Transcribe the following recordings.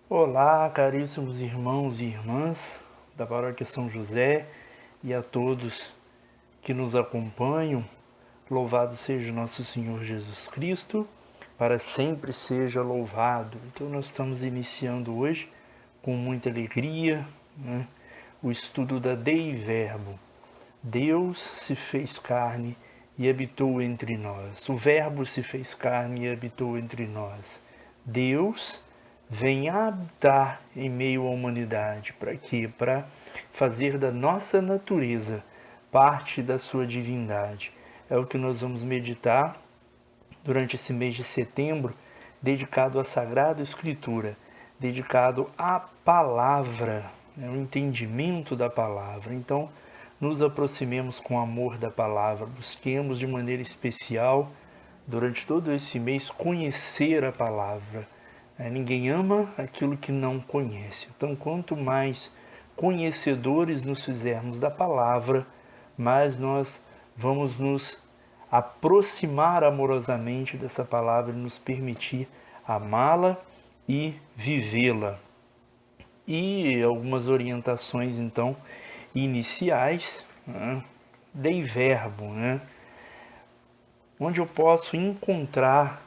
Olá, caríssimos irmãos e irmãs da Paróquia São José e a todos que nos acompanham. Louvado seja nosso Senhor Jesus Cristo, para sempre seja louvado. Então nós estamos iniciando hoje com muita alegria, o estudo da Dei Verbo. Deus se fez carne e habitou entre nós. O Verbo se fez carne e habitou entre nós. Deus vem habitar em meio à humanidade. Para quê? Para fazer da nossa natureza parte da sua divindade. É o que nós vamos meditar durante esse mês de setembro, dedicado à Sagrada Escritura, dedicado à palavra, o entendimento da palavra. Então, nos aproximemos com amor da palavra, busquemos de maneira especial, durante todo esse mês, conhecer a palavra. Ninguém ama aquilo que não conhece. Então, quanto mais conhecedores nos fizermos da palavra, mais nós vamos nos aproximar amorosamente dessa palavra e nos permitir amá-la e vivê-la. E algumas orientações, então, iniciais, Dei Verbo, onde eu posso encontrar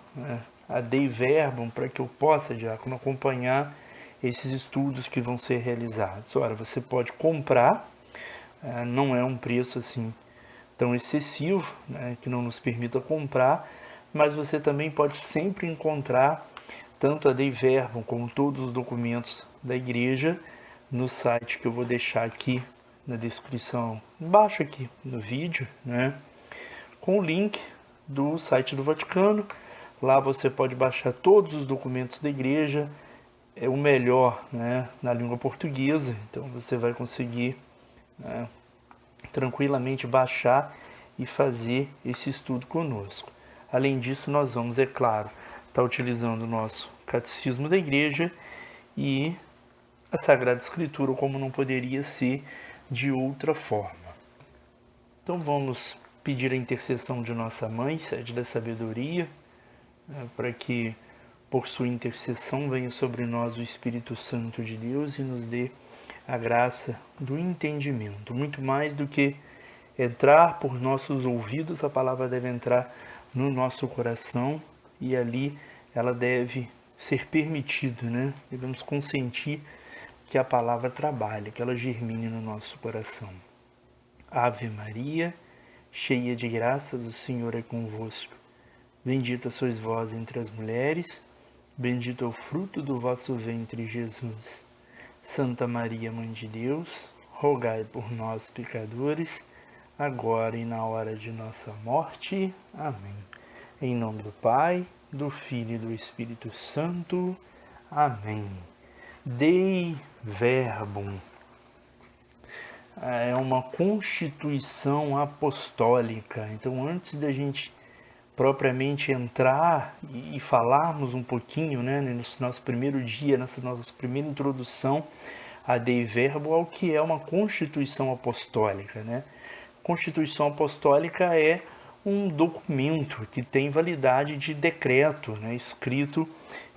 a Dei Verbo para que eu possa, diácono, acompanhar esses estudos que vão ser realizados. Ora, você pode comprar, não é um preço assim tão excessivo, que não nos permita comprar, mas você também pode sempre encontrar tanto a Dei Verbo como todos os documentos da igreja no site que eu vou deixar aqui na descrição, embaixo aqui no vídeo, com o link do site do Vaticano. Lá você pode baixar todos os documentos da igreja, é o melhor, na língua portuguesa, então você vai conseguir tranquilamente baixar e fazer esse estudo conosco. Além disso, nós vamos, é claro, estar utilizando o nosso Catecismo da Igreja e a Sagrada Escritura, como não poderia ser de outra forma. Então vamos pedir a intercessão de nossa Mãe, Sede da Sabedoria, para que por sua intercessão venha sobre nós o Espírito Santo de Deus e nos dê a graça do entendimento. Muito mais do que entrar por nossos ouvidos, a palavra deve entrar no nosso coração e ali ela deve ser permitida, Devemos consentir que a palavra trabalhe, que ela germine no nosso coração. Ave Maria, cheia de graças, o Senhor é convosco. Bendita sois vós entre as mulheres, bendito é o fruto do vosso ventre, Jesus. Santa Maria, Mãe de Deus, rogai por nós, pecadores, agora e na hora de nossa morte. Amém. Em nome do Pai, do Filho e do Espírito Santo. Amém. Dei Verbum é uma constituição apostólica. Então, antes da gente propriamente entrar e falarmos um pouquinho, nesse nosso primeiro dia, nessa nossa primeira introdução a Dei Verbo, ao que é uma constituição apostólica, Constituição apostólica é um documento que tem validade de decreto, escrito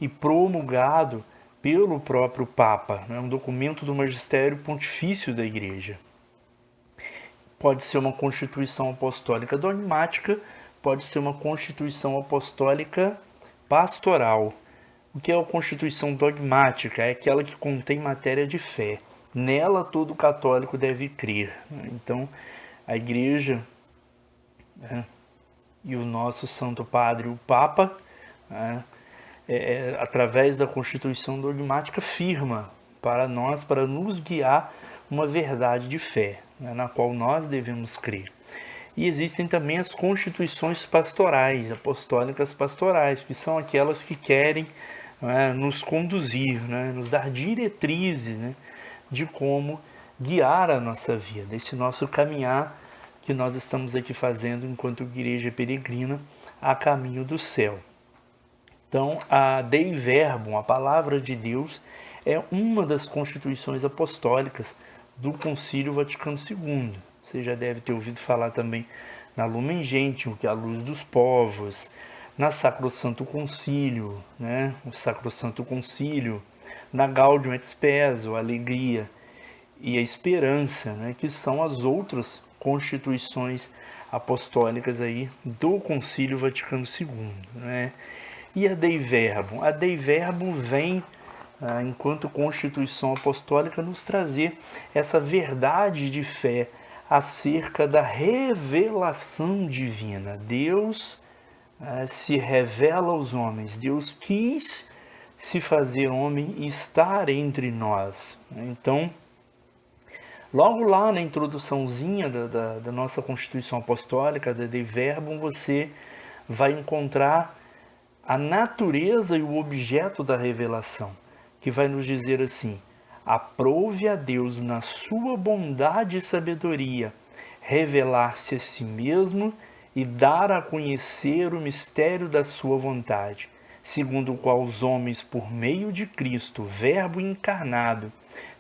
e promulgado pelo próprio Papa, um documento do magistério pontifício da Igreja. Pode ser uma constituição apostólica dogmática, pode ser uma constituição apostólica pastoral. O que é a constituição dogmática? É aquela que contém matéria de fé. Nela todo católico deve crer. Então, a Igreja e o nosso Santo Padre, o Papa, através da Constituição dogmática, firma para nós, para nos guiar uma verdade de fé, na qual nós devemos crer. E existem também as constituições pastorais, apostólicas pastorais, que são aquelas que querem nos conduzir, nos dar diretrizes de como guiar a nossa vida, esse nosso caminhar que nós estamos aqui fazendo enquanto igreja peregrina a caminho do céu. Então, a Dei Verbum, a palavra de Deus, é uma das constituições apostólicas do Concílio Vaticano II. Você já deve ter ouvido falar também na Lumen Gentium, que é a luz dos povos, na Sacrosanto Concílio, o Sacrosanto Concílio, na Gaudium et Spes, a alegria e a esperança, né, que são as outras constituições apostólicas aí do Concílio Vaticano II, né? E a Dei Verbum? A Dei Verbum vem, enquanto constituição apostólica, nos trazer essa verdade de fé acerca da revelação divina. Deus se revela aos homens, Deus quis se fazer homem e estar entre nós. Então, logo lá na introduçãozinha da nossa Constituição Apostólica, da Dei Verbum, você vai encontrar a natureza e o objeto da revelação, que vai nos dizer assim: aprove a Deus na sua bondade e sabedoria revelar-se a si mesmo e dar a conhecer o mistério da sua vontade, segundo o qual os homens, por meio de Cristo, Verbo encarnado,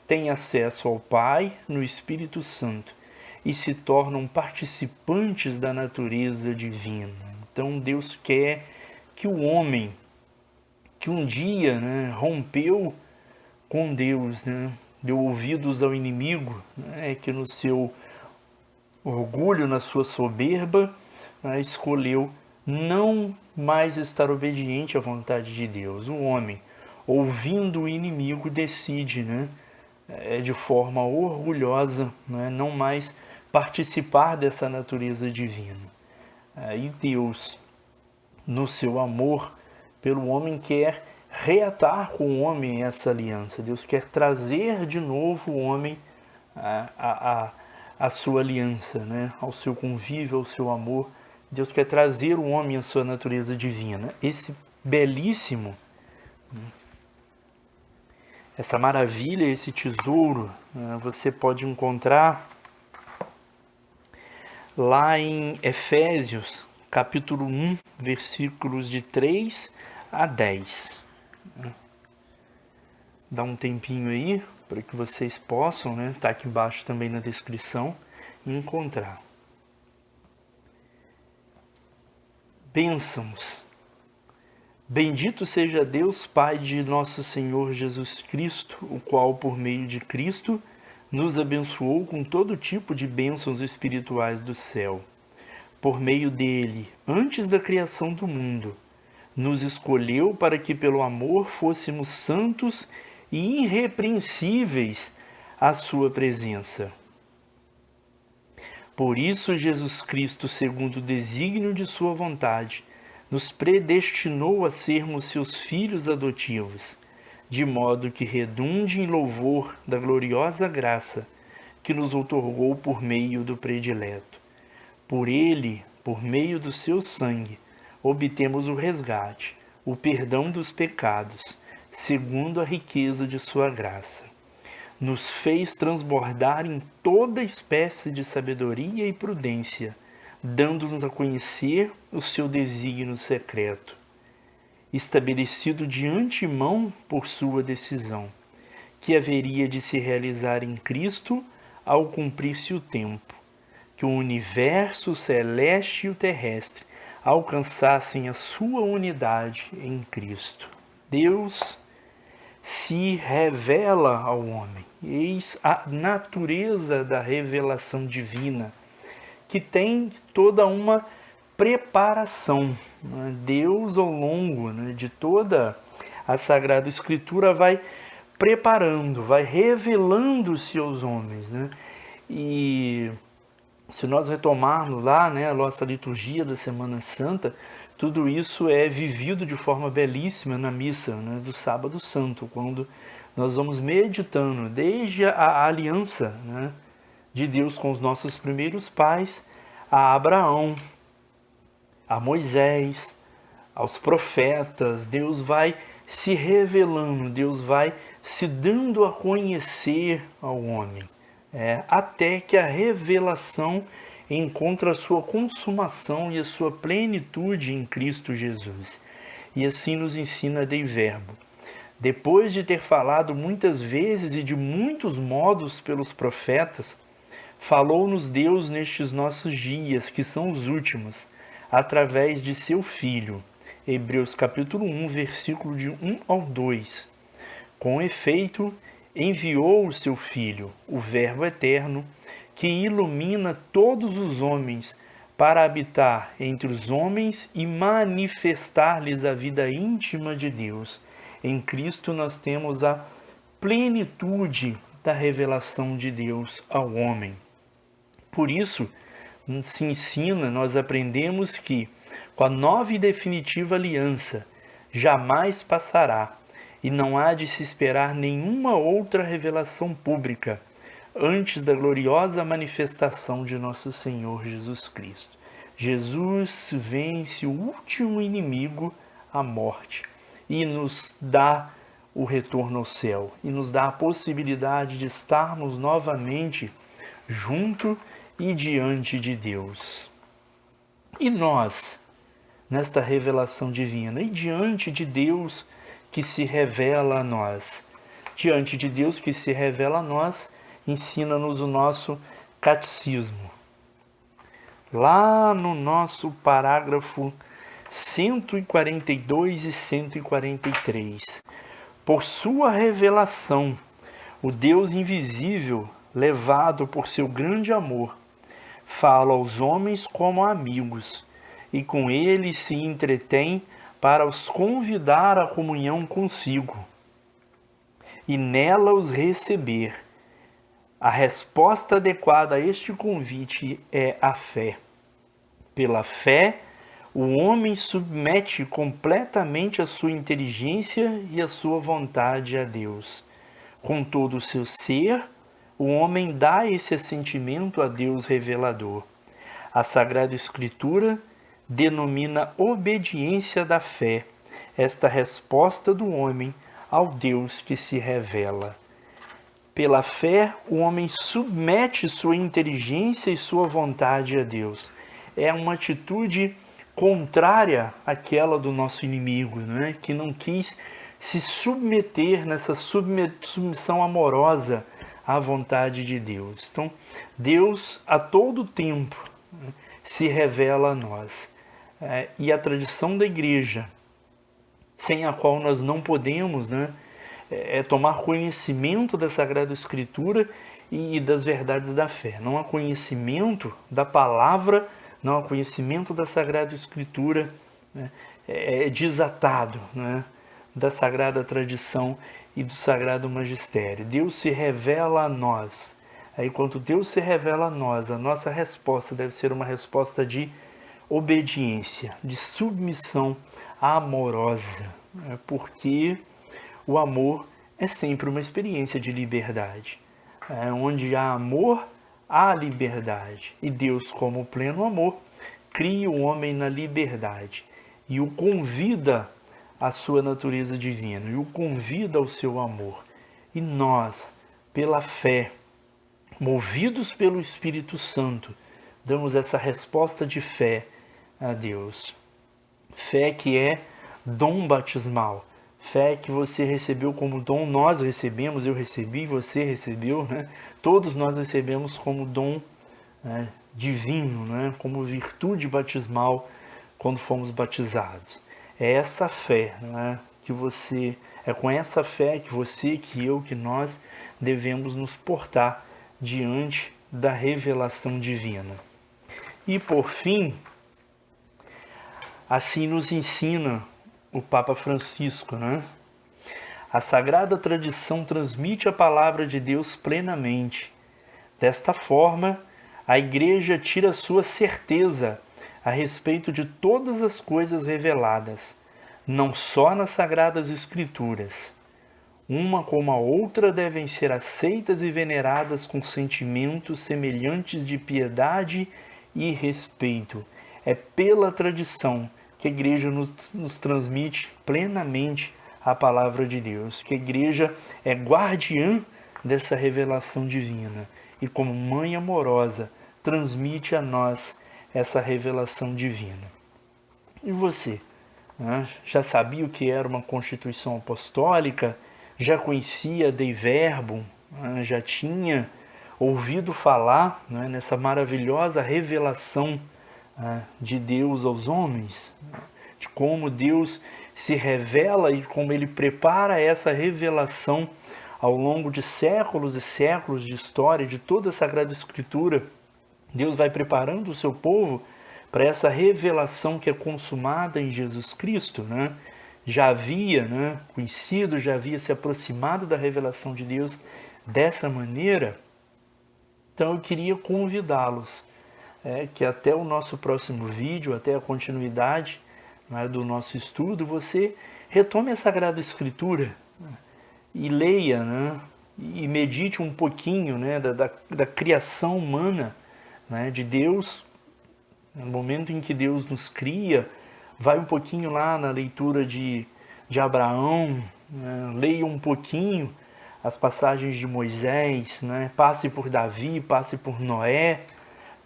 têm acesso ao Pai no Espírito Santo e se tornam participantes da natureza divina. Então Deus quer que o homem, que um dia, né, rompeu com Deus, né, deu ouvidos ao inimigo, né, que no seu orgulho, na sua soberba, né, escolheu não mais estar obediente à vontade de Deus. O homem, ouvindo o inimigo, decide, né, de forma orgulhosa, né, não mais participar dessa natureza divina. E Deus, no seu amor pelo homem, quer reatar com o homem essa aliança. Deus quer trazer de novo o homem a sua aliança, né? Ao seu convívio, ao seu amor. Deus quer trazer o homem à sua natureza divina. Esse belíssimo, essa maravilha, esse tesouro, você pode encontrar lá em Efésios, capítulo 1, versículos de 3 a 10. Dá um tempinho aí para que vocês possam, né, tá aqui embaixo também na descrição, encontrar. Bênçãos. Bendito seja Deus, Pai de nosso Senhor Jesus Cristo, o qual, por meio de Cristo, nos abençoou com todo tipo de bênçãos espirituais do céu. Por meio dele, antes da criação do mundo, nos escolheu para que pelo amor fôssemos santos e irrepreensíveis à sua presença. Por isso, Jesus Cristo, segundo o desígnio de sua vontade, nos predestinou a sermos seus filhos adotivos, de modo que redunde em louvor da gloriosa graça que nos outorgou por meio do predileto. Por ele, por meio do seu sangue, obtemos o resgate, o perdão dos pecados, segundo a riqueza de sua graça. Nos fez transbordar em toda espécie de sabedoria e prudência, dando-nos a conhecer o seu desígnio secreto, estabelecido de antemão por sua decisão, que haveria de se realizar em Cristo ao cumprir-se o tempo, que o universo celeste e o terrestre alcançassem a sua unidade em Cristo. Deus se revela ao homem. Eis a natureza da revelação divina, que tem toda uma preparação. Deus, ao longo de toda a Sagrada Escritura, vai preparando, vai revelando-se aos homens. E se nós retomarmos lá, a nossa liturgia da Semana Santa, tudo isso é vivido de forma belíssima na missa do Sábado Santo, quando nós vamos meditando desde a aliança de Deus com os nossos primeiros pais, a Abraão, a Moisés, aos profetas. Deus vai se revelando, Deus vai se dando a conhecer ao homem, até que a revelação encontra a sua consumação e a sua plenitude em Cristo Jesus. E assim nos ensina a Dei Verbum. Depois de ter falado muitas vezes e de muitos modos pelos profetas, falou-nos Deus nestes nossos dias, que são os últimos, através de seu Filho. Hebreus capítulo 1, versículo de 1 ao 2. Com efeito, enviou o seu Filho, o Verbo eterno, que ilumina todos os homens, para habitar entre os homens e manifestar-lhes a vida íntima de Deus. Em Cristo nós temos a plenitude da revelação de Deus ao homem. Por isso, se ensina, nós aprendemos que, com a nova e definitiva aliança, jamais passará, e não há de se esperar nenhuma outra revelação pública, antes da gloriosa manifestação de nosso Senhor Jesus Cristo. Jesus vence o último inimigo, a morte, e nos dá o retorno ao céu, e nos dá a possibilidade de estarmos novamente junto e diante de Deus. E nós, nesta revelação divina, e diante de Deus que se revela a nós, diante de Deus que se revela a nós, ensina-nos o nosso catecismo. Lá no nosso parágrafo 142 e 143. Por sua revelação, o Deus invisível, levado por seu grande amor, fala aos homens como a amigos, e com eles se entretém para os convidar à comunhão consigo, e nela os receber. A resposta adequada a este convite é a fé. Pela fé, o homem submete completamente a sua inteligência e a sua vontade a Deus. Com todo o seu ser, o homem dá esse assentimento a Deus revelador. A Sagrada Escritura denomina obediência da fé, esta resposta do homem ao Deus que se revela. Pela fé, o homem submete sua inteligência e sua vontade a Deus. É uma atitude contrária àquela do nosso inimigo, né? Que não quis se submeter nessa submissão amorosa à vontade de Deus. Então, Deus a todo tempo, né, se revela a nós. E a tradição da Igreja, sem a qual nós não podemos, né, tomar conhecimento da Sagrada Escritura e das verdades da fé. Não há conhecimento da palavra, não há conhecimento da Sagrada Escritura, né, desatado, né, da Sagrada Tradição e do Sagrado Magistério. Deus se revela a nós. Aí, quando Deus se revela a nós, a nossa resposta deve ser uma resposta de obediência, de submissão amorosa, né, porque o amor é sempre uma experiência de liberdade. Onde há amor, há liberdade. E Deus, como pleno amor, cria o homem na liberdade e o convida à sua natureza divina, e o convida ao seu amor. E nós, pela fé, movidos pelo Espírito Santo, damos essa resposta de fé a Deus. Fé que é dom batismal. Fé que você recebeu como dom, nós recebemos, eu recebi, você recebeu, né? Todos nós recebemos como dom, né, divino, né? Como virtude batismal quando fomos batizados. É essa fé, né, é com essa fé que você, que eu, que nós devemos nos portar diante da revelação divina. E por fim, assim nos ensina o Papa Francisco, né? A Sagrada Tradição transmite a palavra de Deus plenamente. Desta forma, a Igreja tira sua certeza a respeito de todas as coisas reveladas, não só nas Sagradas Escrituras. Uma como a outra devem ser aceitas e veneradas com sentimentos semelhantes de piedade e respeito. É pela tradição que a Igreja nos transmite plenamente a palavra de Deus, que a Igreja é guardiã dessa revelação divina e, como mãe amorosa, transmite a nós essa revelação divina. E você, né, já sabia o que era uma Constituição Apostólica? Já conhecia Dei Verbum? Né, já tinha ouvido falar, né, nessa maravilhosa revelação de Deus aos homens, de como Deus se revela e como ele prepara essa revelação ao longo de séculos e séculos de história, de toda a Sagrada Escritura. Deus vai preparando o seu povo para essa revelação que é consumada em Jesus Cristo, né? Já havia, né, conhecido, já havia se aproximado da revelação de Deus dessa maneira. Então eu queria convidá-los que até o nosso próximo vídeo, até a continuidade, né, do nosso estudo, você retome a Sagrada Escritura, né, e leia, né, e medite um pouquinho, né, da criação humana, né, de Deus. No momento em que Deus nos cria, vai um pouquinho lá na leitura de Abraão, né, leia um pouquinho as passagens de Moisés, né, passe por Davi, passe por Noé,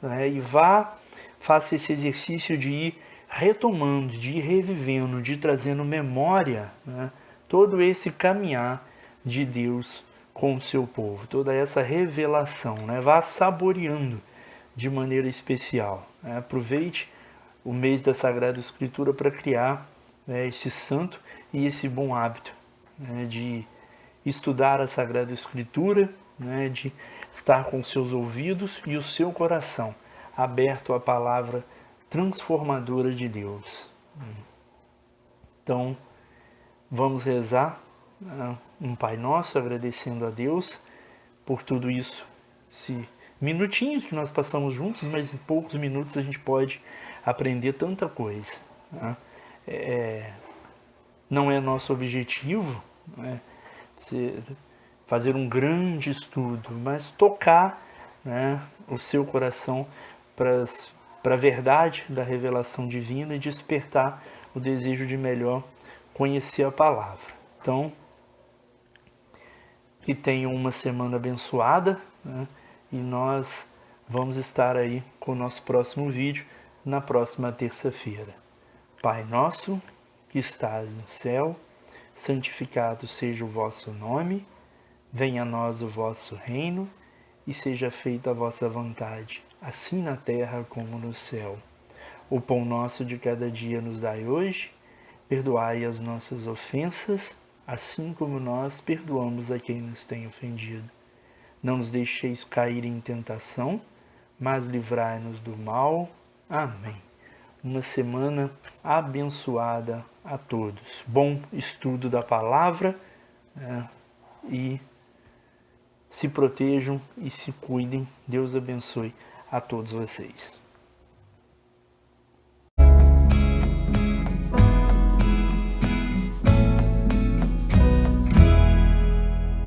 né, e faça esse exercício de ir retomando, de ir revivendo, de ir trazendo memória, né, todo esse caminhar de Deus com o seu povo, toda essa revelação, né, vá saboreando de maneira especial. Né, aproveite o mês da Sagrada Escritura para criar, né, esse santo e esse bom hábito, né, de estudar a Sagrada Escritura, né, de estar com seus ouvidos e o seu coração aberto à palavra transformadora de Deus. Então, vamos rezar, né, um Pai Nosso, agradecendo a Deus por tudo isso. Minutinhos que nós passamos juntos, mas em poucos minutos a gente pode aprender tanta coisa. Né? Não é nosso objetivo, né, fazer um grande estudo, mas tocar, né, o seu coração para a verdade da revelação divina e despertar o desejo de melhor conhecer a palavra. Então, que tenham uma semana abençoada, né, e nós vamos estar aí com o nosso próximo vídeo na próxima terça-feira. Pai nosso, que estás no céu, santificado seja o vosso nome, venha a nós o vosso reino, e seja feita a vossa vontade, assim na terra como no céu. O pão nosso de cada dia nos dai hoje, perdoai as nossas ofensas, assim como nós perdoamos a quem nos tem ofendido. Não nos deixeis cair em tentação, mas livrai-nos do mal. Amém. Uma semana abençoada a todos. Bom estudo da palavra, né, e se protejam e se cuidem. Deus abençoe a todos vocês.